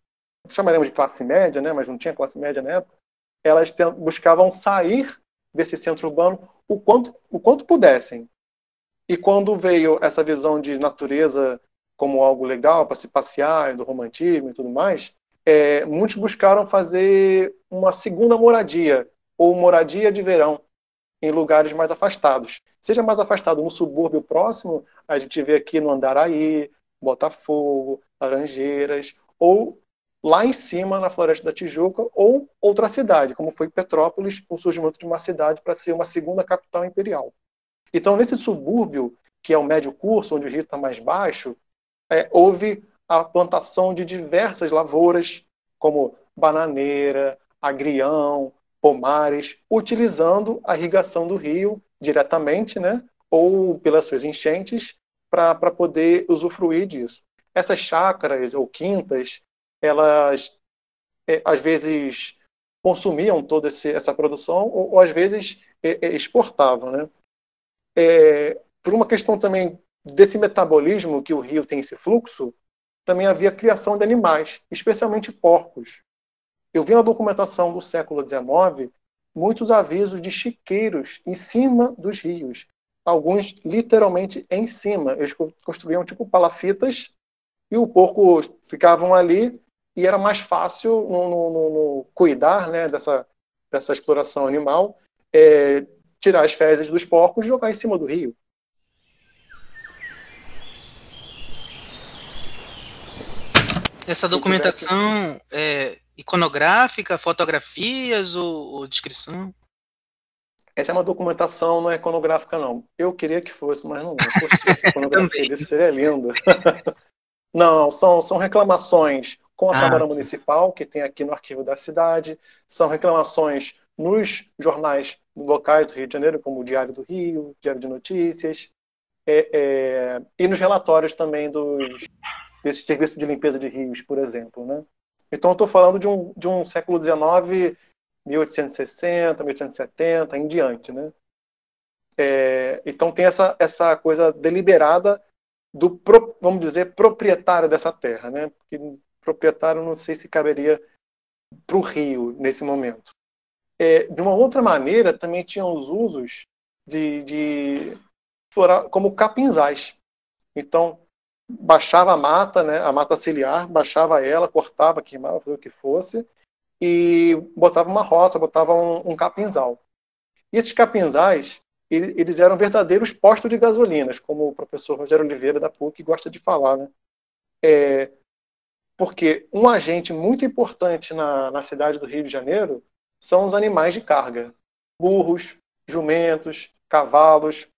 chamaremos de classe média, né, mas não tinha classe média na época, elas buscavam sair desse centro urbano o quanto pudessem. E quando veio essa visão de natureza como algo legal para se passear, do romantismo e tudo mais, muitos buscaram fazer uma segunda moradia, ou moradia de verão, em lugares mais afastados. Seja mais afastado no subúrbio próximo, a gente vê aqui no Andaraí, Botafogo, Laranjeiras, ou lá em cima, na Floresta da Tijuca, ou outra cidade, como foi Petrópolis, o surgimento de uma cidade para ser uma segunda capital imperial. Então, nesse subúrbio, que é o médio curso, onde o rio está mais baixo, houve a plantação de diversas lavouras, como bananeira, agrião, pomares, utilizando a irrigação do rio diretamente, né, ou pelas suas enchentes, para poder usufruir disso. Essas chácaras ou quintas, elas às vezes consumiam toda essa produção ou às vezes exportavam, né? Por uma questão também desse metabolismo que o rio tem esse fluxo, também havia criação de animais, especialmente porcos. Eu vi na documentação do século XIX muitos avisos de chiqueiros em cima dos rios, alguns literalmente em cima. Eles construíam tipo palafitas e o porco ficavam ali e era mais fácil no cuidar, né, dessa exploração animal, tirar as fezes dos porcos e jogar em cima do rio. Essa documentação é iconográfica, fotografias ou descrição? Essa é uma documentação, não é iconográfica, não. Eu queria que fosse, mas não é. Poxa, se fosse iconografia desse seria lindo. Não, são reclamações com a Câmara Municipal, que tem aqui no arquivo da cidade, são reclamações nos jornais locais do Rio de Janeiro, como o Diário do Rio, Diário de Notícias, e nos relatórios também desse serviço de limpeza de rios, por exemplo, né? Então, eu estou falando de um século XIX, 1860, 1870, em diante, né? Então, tem essa coisa deliberada do, vamos dizer, proprietário dessa terra, né? Porque proprietário não sei se caberia para o rio nesse momento. De uma outra maneira, também tinham os usos de explorar como capinzais. Então, baixava a mata, né? A mata ciliar, baixava ela, cortava, queimava, fazia o que fosse, e botava uma roça, botava um capinzal. E esses capinzais, eles eram verdadeiros postos de gasolinas, como o professor Rogério Oliveira da PUC gosta de falar, né? Porque um agente muito importante na cidade do Rio de Janeiro são os animais de carga. Burros, jumentos, cavalos.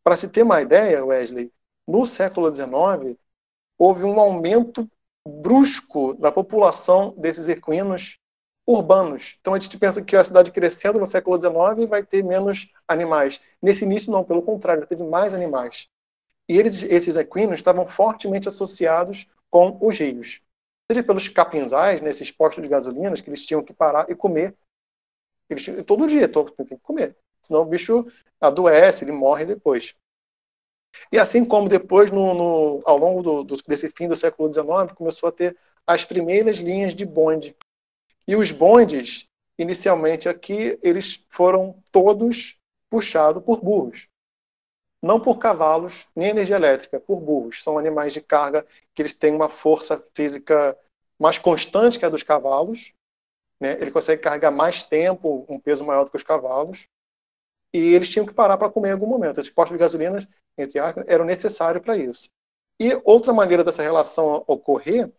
Para se ter uma ideia, Wesley, no século XIX, houve um aumento brusco da população desses equinos urbanos. Então a gente pensa que a cidade crescendo no século XIX vai ter menos animais. Nesse início não, pelo contrário, teve mais animais. E esses equinos estavam fortemente associados com os rios. Seja pelos capinzais, nesses postos de gasolinas, que eles tinham que parar e comer. Todo dia tem que comer. Senão o bicho adoece, ele morre depois. E assim como depois, ao longo desse fim do século XIX, começou a ter as primeiras linhas de bonde. E os bondes, inicialmente aqui, eles foram todos puxados por burros. Não por cavalos, nem energia elétrica, por burros. São animais de carga que eles têm uma força física mais constante que a dos cavalos, né? Ele consegue carregar mais tempo, um peso maior do que os cavalos. E eles tinham que parar para comer em algum momento. Esses postos de gasolina, entre aspas, eram necessários para isso. E outra maneira dessa relação ocorrer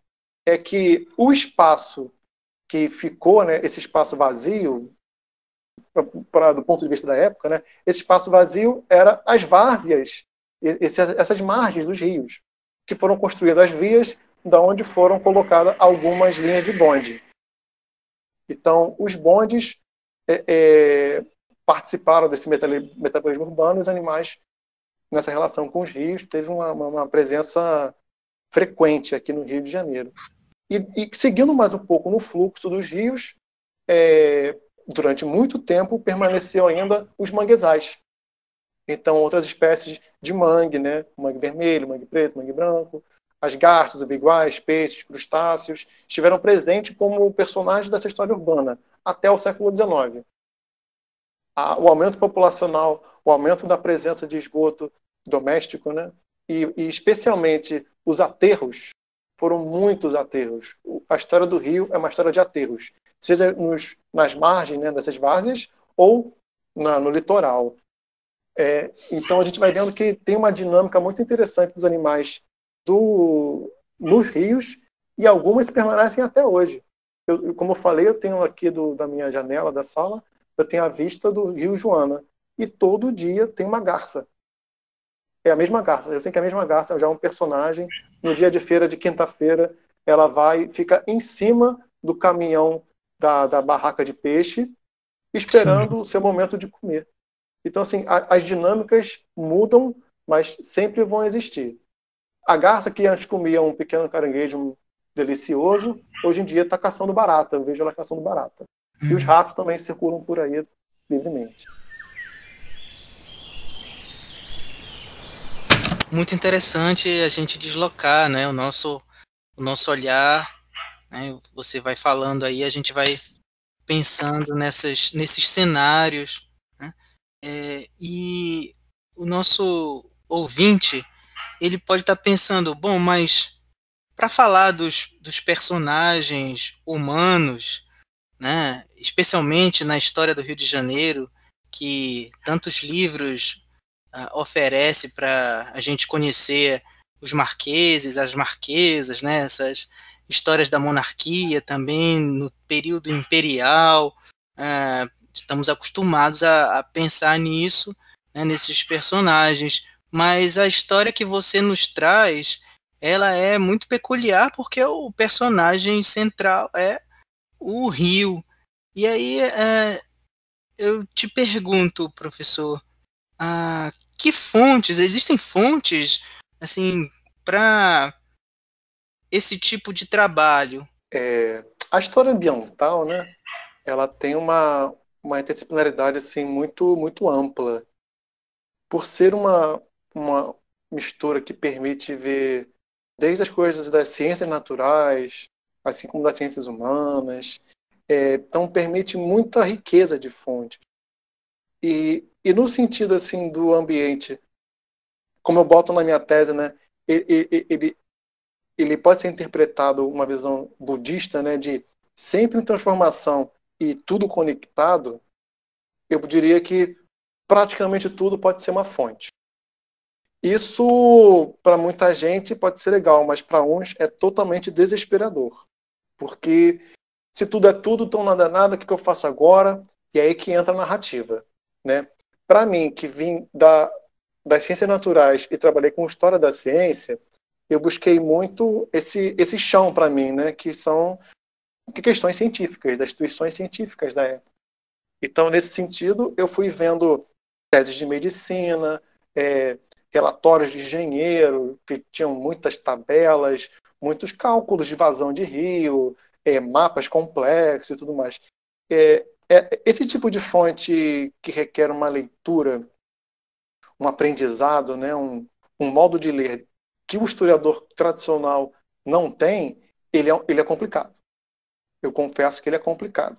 é que o espaço que ficou, né, esse espaço vazio, do ponto de vista da época, né, esse espaço vazio era as várzeas, essas margens dos rios, que foram construídas as vias, da onde foram colocadas algumas linhas de bonde. Então, os bondes participaram desse metabolismo urbano, os animais nessa relação com os rios, teve uma presença frequente aqui no Rio de Janeiro. E seguindo mais um pouco no fluxo dos rios, durante muito tempo permaneceu ainda os manguezais. Então, outras espécies de mangue, né? Mangue vermelho, mangue preto, mangue branco, as garças, ubiguais, peixes, crustáceos, estiveram presentes como personagens dessa história urbana até o século XIX. O aumento populacional, o aumento da presença de esgoto doméstico, né? E especialmente os aterros, foram muitos aterros. A história do Rio é uma história de aterros, seja nas margens, né, dessas várzeas ou no litoral. Então a gente vai vendo que tem uma dinâmica muito interessante dos animais nos rios, e algumas permanecem até hoje. Como eu falei, eu tenho aqui da minha janela da sala, eu tenho a vista do Rio Joana, e todo dia tem uma garça. É a mesma garça, eu sei que é a mesma garça, já é um personagem. No dia de feira, de quinta-feira, ela fica em cima do caminhão da barraca de peixe, esperando o seu momento de comer. Então, assim, as dinâmicas mudam, mas sempre vão existir. A garça, que antes comia um pequeno caranguejo delicioso, hoje em dia está caçando barata. Eu vejo ela caçando barata. E os ratos também circulam por aí livremente. Muito interessante a gente deslocar, né, o nosso olhar, né? Você vai falando aí, a gente vai pensando nesses cenários, né? E o nosso ouvinte, ele pode estar pensando, bom, mas para falar dos personagens humanos, né, especialmente na história do Rio de Janeiro, que tantos livros oferece para a gente conhecer os marqueses, as marquesas, né, essas histórias da monarquia também no período imperial. Estamos acostumados a pensar nisso, né, nesses personagens, mas a história que você nos traz, ela é muito peculiar porque o personagem central é o rio. E aí eu te pergunto, professor, que fontes, existem fontes, assim, para esse tipo de trabalho? A história ambiental, né, ela tem uma interdisciplinaridade assim, muito, muito ampla. Por ser uma mistura que permite ver desde as coisas das ciências naturais, assim como das ciências humanas, então permite muita riqueza de fontes. E no sentido assim do ambiente, como eu boto na minha tese, né, ele pode ser interpretado uma visão budista, né, de sempre em transformação e tudo conectado. Eu diria que praticamente tudo pode ser uma fonte. Isso, para muita gente, pode ser legal, mas para uns é totalmente desesperador. Porque se tudo é tudo, então nada é nada, o que eu faço agora? E é aí que entra a narrativa, né? Para mim, que vim das ciências naturais e trabalhei com história da ciência, eu busquei muito esse chão para mim, né? Que são questões científicas, das instituições científicas da época. Então, nesse sentido, eu fui vendo teses de medicina, relatórios de engenheiro, que tinham muitas tabelas, muitos cálculos de vazão de rio, mapas complexos e tudo mais. Esse tipo de fonte que requer uma leitura, um aprendizado, né, um modo de ler que o historiador tradicional não tem, ele é complicado. Eu confesso que ele é complicado.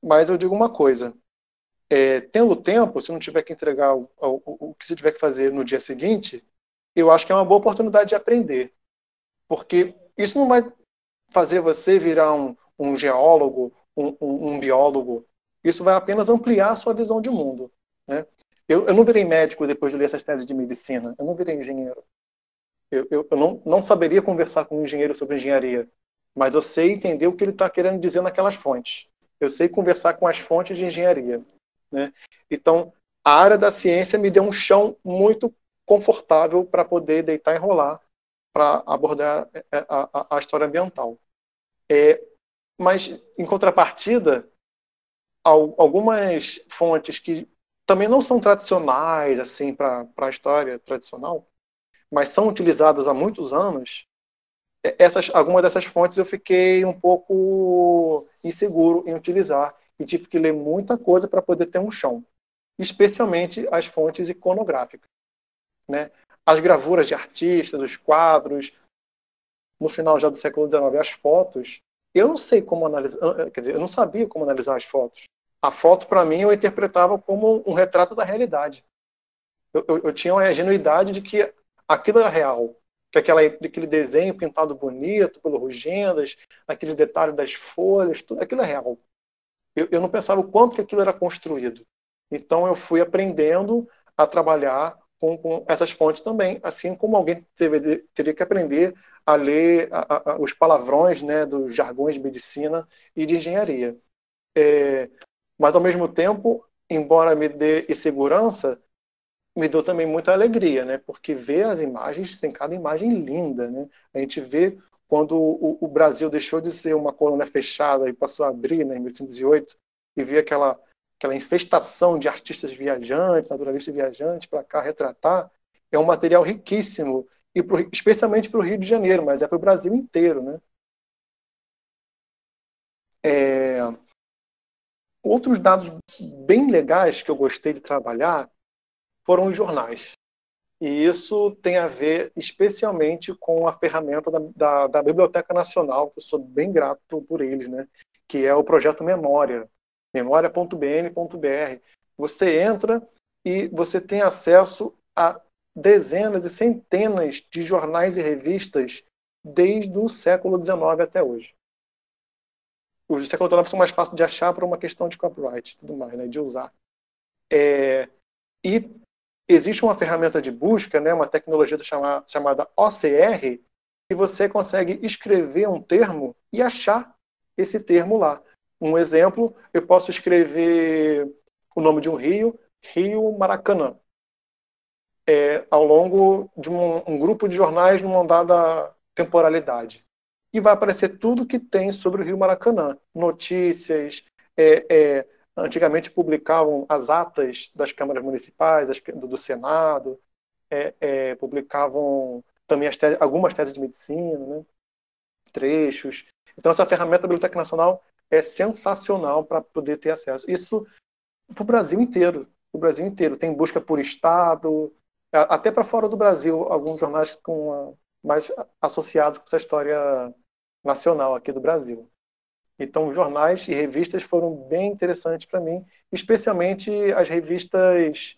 Mas eu digo uma coisa, tendo tempo, se não tiver que entregar o que você tiver que fazer no dia seguinte, eu acho que é uma boa oportunidade de aprender. Porque isso não vai fazer você virar um geólogo, um biólogo. Isso vai apenas ampliar a sua visão de mundo, né? Eu não virei médico depois de ler essas teses de medicina. Eu não virei engenheiro. Eu não saberia conversar com um engenheiro sobre engenharia. Mas eu sei entender o que ele está querendo dizer naquelas fontes. Eu sei conversar com as fontes de engenharia, né? Então, a área da ciência me deu um chão muito confortável para poder deitar e rolar para abordar a história ambiental. Mas, em contrapartida, algumas fontes que também não são tradicionais assim para a história tradicional, mas são utilizadas há muitos anos, algumas dessas fontes eu fiquei um pouco inseguro em utilizar e tive que ler muita coisa para poder ter um chão, especialmente as fontes iconográficas, né? As gravuras de artistas, os quadros, no final já do século XIX, as fotos, eu não sei como analisar, quer dizer, eu não sabia como analisar as fotos. A foto, para mim, eu interpretava como um retrato da realidade. Eu tinha uma ingenuidade de que aquilo era real, que aquele desenho pintado bonito pelo Rugendas, aqueles detalhes das folhas, tudo aquilo é real. Eu não pensava o quanto que aquilo era construído. Então eu fui aprendendo a trabalhar com essas fontes também, assim como alguém teria que aprender a ler os palavrões, né, dos jargões de medicina e de engenharia. Mas ao mesmo tempo, embora me dê insegurança, me deu também muita alegria, né? Porque ver as imagens, tem cada imagem linda, né? A gente vê quando o Brasil deixou de ser uma colônia fechada e passou a abrir, né, em 1808, e vê aquela infestação de artistas viajantes, naturalistas viajantes para cá retratar, é um material riquíssimo, e especialmente para o Rio de Janeiro, mas é para o Brasil inteiro, né? Outros dados bem legais que eu gostei de trabalhar foram os jornais. E isso tem a ver especialmente com a ferramenta da Biblioteca Nacional, que eu sou bem grato por eles, né? Que é o projeto Memória, memória.bn.br. Você entra e você tem acesso a dezenas e centenas de jornais e revistas desde o século XIX até hoje. Os do século XIX são mais fáceis de achar por uma questão de copyright e tudo mais, né? De usar. E existe uma ferramenta de busca, né, uma tecnologia chamada OCR, que você consegue escrever um termo e achar esse termo lá. Um exemplo, eu posso escrever o nome de um rio, Rio Maracanã, ao longo de um grupo de jornais numa dada temporalidade. E vai aparecer tudo que tem sobre o Rio Maracanã. Notícias, antigamente publicavam as atas das câmaras municipais, do Senado, publicavam também algumas teses de medicina, né? Trechos. Então essa ferramenta da Biblioteca Nacional é sensacional para poder ter acesso. Isso para o Brasil inteiro. O Brasil inteiro. Tem busca por estado, até para fora do Brasil, alguns jornais mais associados com essa história nacional aqui do Brasil. Então, jornais e revistas foram bem interessantes para mim, especialmente as revistas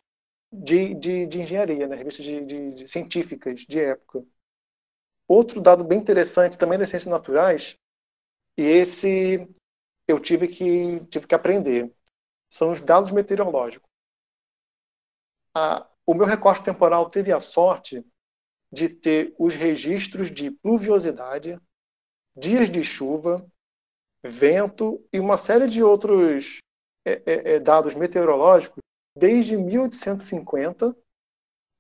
de engenharia, né? Revistas de científicas de época. Outro dado bem interessante também das ciências naturais, e esse eu tive que aprender, são os dados meteorológicos. O meu recorte temporal teve a sorte de ter os registros de pluviosidade, dias de chuva, vento e uma série de outros dados meteorológicos desde 1850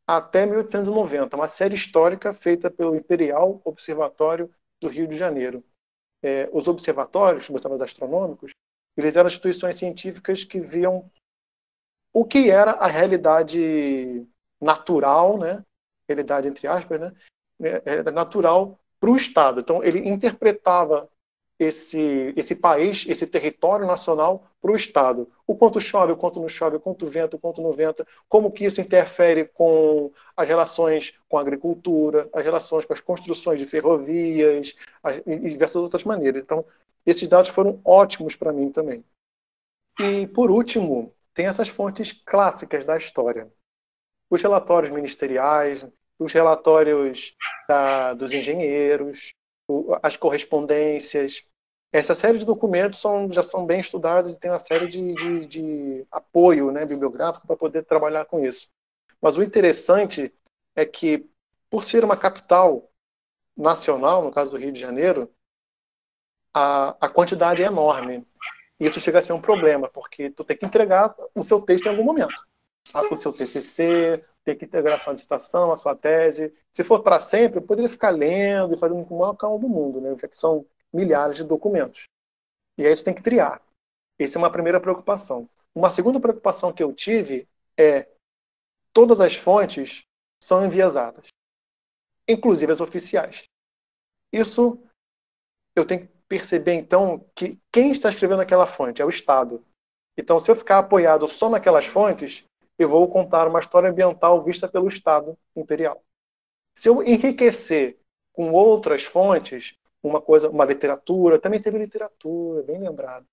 até 1890, uma série histórica feita pelo Imperial Observatório do Rio de Janeiro. Os observatórios, os observatórios astronômicos, eles eram instituições científicas que viam o que era a realidade natural, né? Realidade entre aspas, né? Natural para o Estado. Então, ele interpretava esse país, esse território nacional para o Estado. O quanto chove, o quanto não chove, o quanto venta, o quanto não venta, como que isso interfere com as relações com a agricultura, as relações com as construções de ferrovias e diversas outras maneiras. Então, esses dados foram ótimos para mim também. E, por último, tem essas fontes clássicas da história. Os relatórios ministeriais, os relatórios dos engenheiros, as correspondências. Essa série de documentos já são bem estudados e tem uma série de apoio, né, bibliográfico para poder trabalhar com isso. Mas o interessante é que, por ser uma capital nacional, no caso do Rio de Janeiro, a quantidade é enorme. E isso chega a ser um problema, porque tu tem que entregar o seu texto em algum momento. O seu TCC, tem que integrar a sua dissertação, a sua tese. Se for para sempre, eu poderia ficar lendo e fazendo com o maior calma do mundo, né? Já que são milhares de documentos. E aí você tem que triar. Essa é uma primeira preocupação. Uma segunda preocupação que eu tive é todas as fontes são enviesadas, inclusive as oficiais. Isso eu tenho que perceber, então, que quem está escrevendo aquela fonte é o Estado. Então, se eu ficar apoiado só naquelas fontes, eu vou contar uma história ambiental vista pelo Estado imperial. Se eu enriquecer com outras fontes, uma literatura, também teve literatura, bem lembrado.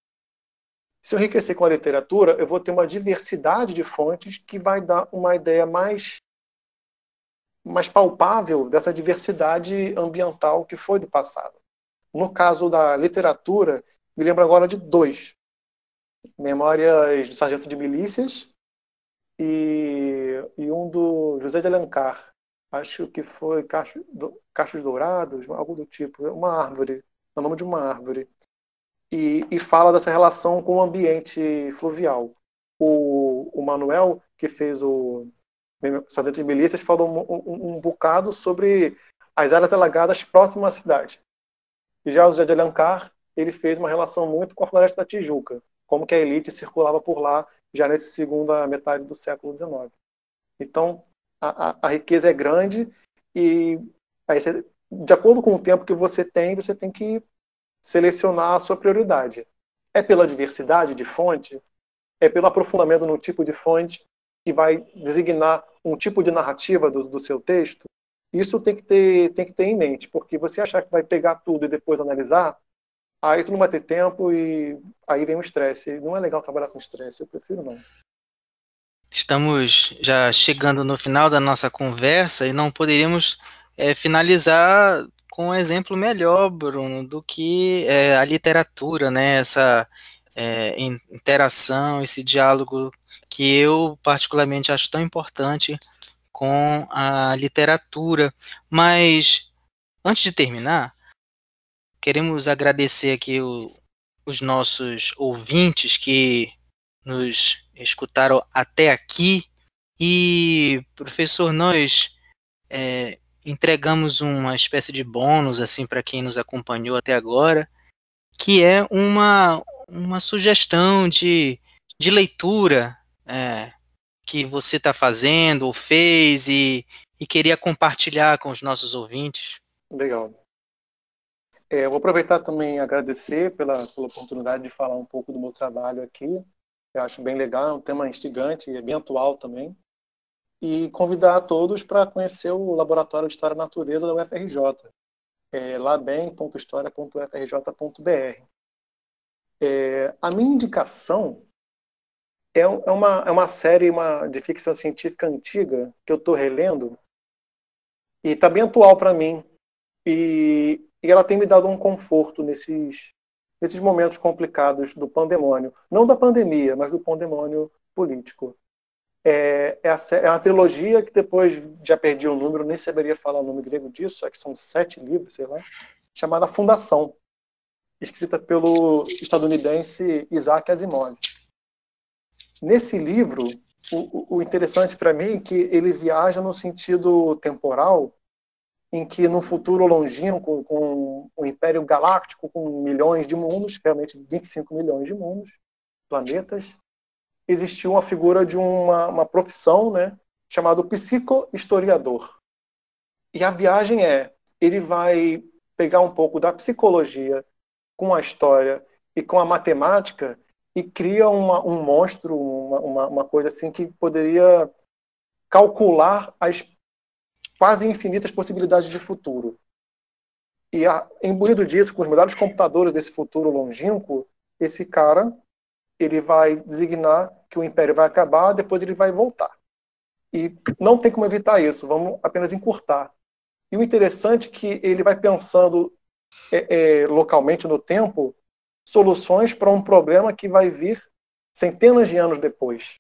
Se eu enriquecer com a literatura, eu vou ter uma diversidade de fontes que vai dar uma ideia mais palpável dessa diversidade ambiental que foi do passado. No caso da literatura, me lembro agora de dois. Memórias do Sargento de Milícias e um do José de Alencar. Acho que foi Cachos Dourados, algo do tipo. Uma árvore, é o nome de uma árvore. E fala dessa relação com o ambiente fluvial. O Manuel, que fez o Sargento de Milícias, falou um bocado sobre as áreas alagadas próximas à cidade. E já o José de Alencar, ele fez uma relação muito com a Floresta da Tijuca, como que a elite circulava por lá já nessa segunda metade do século XIX. Então, a riqueza é grande e aí de acordo com o tempo que você tem que selecionar a sua prioridade. É pela diversidade de fonte? É pelo aprofundamento no tipo de fonte que vai designar um tipo de narrativa do seu texto? Isso tem que ter em mente, porque você achar que vai pegar tudo e depois analisar, aí tu não vai ter tempo e aí vem o estresse. Não é legal trabalhar com estresse, eu prefiro não. Estamos já chegando no final da nossa conversa e não poderíamos finalizar com um exemplo melhor, Bruno, do que a literatura, né? Essa interação, esse diálogo que eu particularmente acho tão importante com a literatura. Mas, antes de terminar, queremos agradecer aqui os nossos ouvintes que nos escutaram até aqui. E, professor, nós entregamos uma espécie de bônus assim para quem nos acompanhou até agora, que é uma sugestão de leitura que você está fazendo ou fez e queria compartilhar com os nossos ouvintes. Legal. Eu vou aproveitar também e agradecer pela oportunidade de falar um pouco do meu trabalho aqui. Eu acho bem legal, é um tema instigante e é bem atual também. E convidar a todos para conhecer o Laboratório de História da Natureza da UFRJ, labem.história.ufrj.br. A minha indicação é uma série de ficção científica antiga que eu estou relendo e está bem atual para mim. E ela tem me dado um conforto nesses momentos complicados do pandemônio. Não da pandemia, mas do pandemônio político. É uma trilogia que depois já perdi o número, nem saberia falar o nome grego disso, acho que são 7 livros, sei lá, chamada Fundação, escrita pelo estadunidense Isaac Asimov. Nesse livro, o interessante para mim é que ele viaja no sentido temporal, em que no futuro longínquo, com um império galáctico com milhões de mundos, realmente 25 milhões de mundos, planetas, existiu uma figura de uma profissão, né, chamada psicohistoriador. E a viagem ele vai pegar um pouco da psicologia com a história e com a matemática e cria um monstro, uma coisa assim que poderia calcular as quase infinitas possibilidades de futuro. E imbuído disso, com os melhores computadores desse futuro longínquo, esse cara ele vai designar que o império vai acabar, depois ele vai voltar. E não tem como evitar isso, vamos apenas encurtar. E o interessante é que ele vai pensando localmente no tempo soluções para um problema que vai vir centenas de anos depois.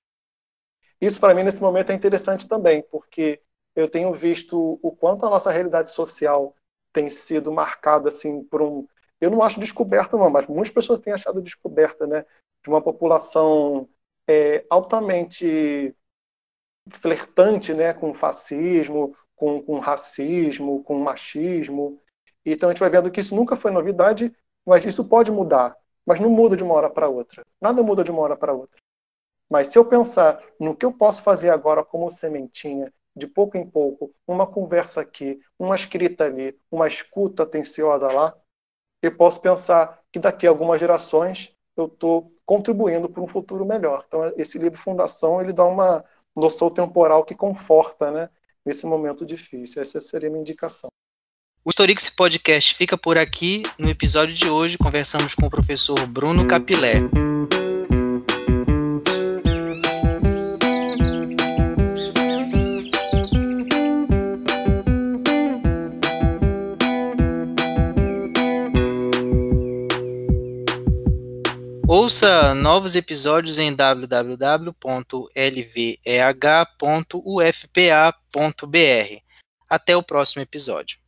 Isso, para mim, nesse momento é interessante também, porque eu tenho visto o quanto a nossa realidade social tem sido marcada assim, por eu não acho descoberta, não, mas muitas pessoas têm achado descoberta, né? De uma população altamente flertante, né, com fascismo, com racismo, com machismo. Então a gente vai vendo que isso nunca foi novidade, mas isso pode mudar. Mas não muda de uma hora para outra. Nada muda de uma hora para outra. Mas se eu pensar no que eu posso fazer agora como sementinha, de pouco em pouco, uma conversa aqui, uma escrita ali, uma escuta atenciosa lá, eu posso pensar que daqui a algumas gerações eu estou contribuindo para um futuro melhor. Então, esse livro Fundação, ele dá uma noção temporal que conforta, né, nesse momento difícil. Essa seria a minha indicação. O Historix Podcast fica por aqui. No episódio de hoje, conversamos com o professor Bruno Capilé. Ouça novos episódios em www.lveh.ufpa.br. Até o próximo episódio.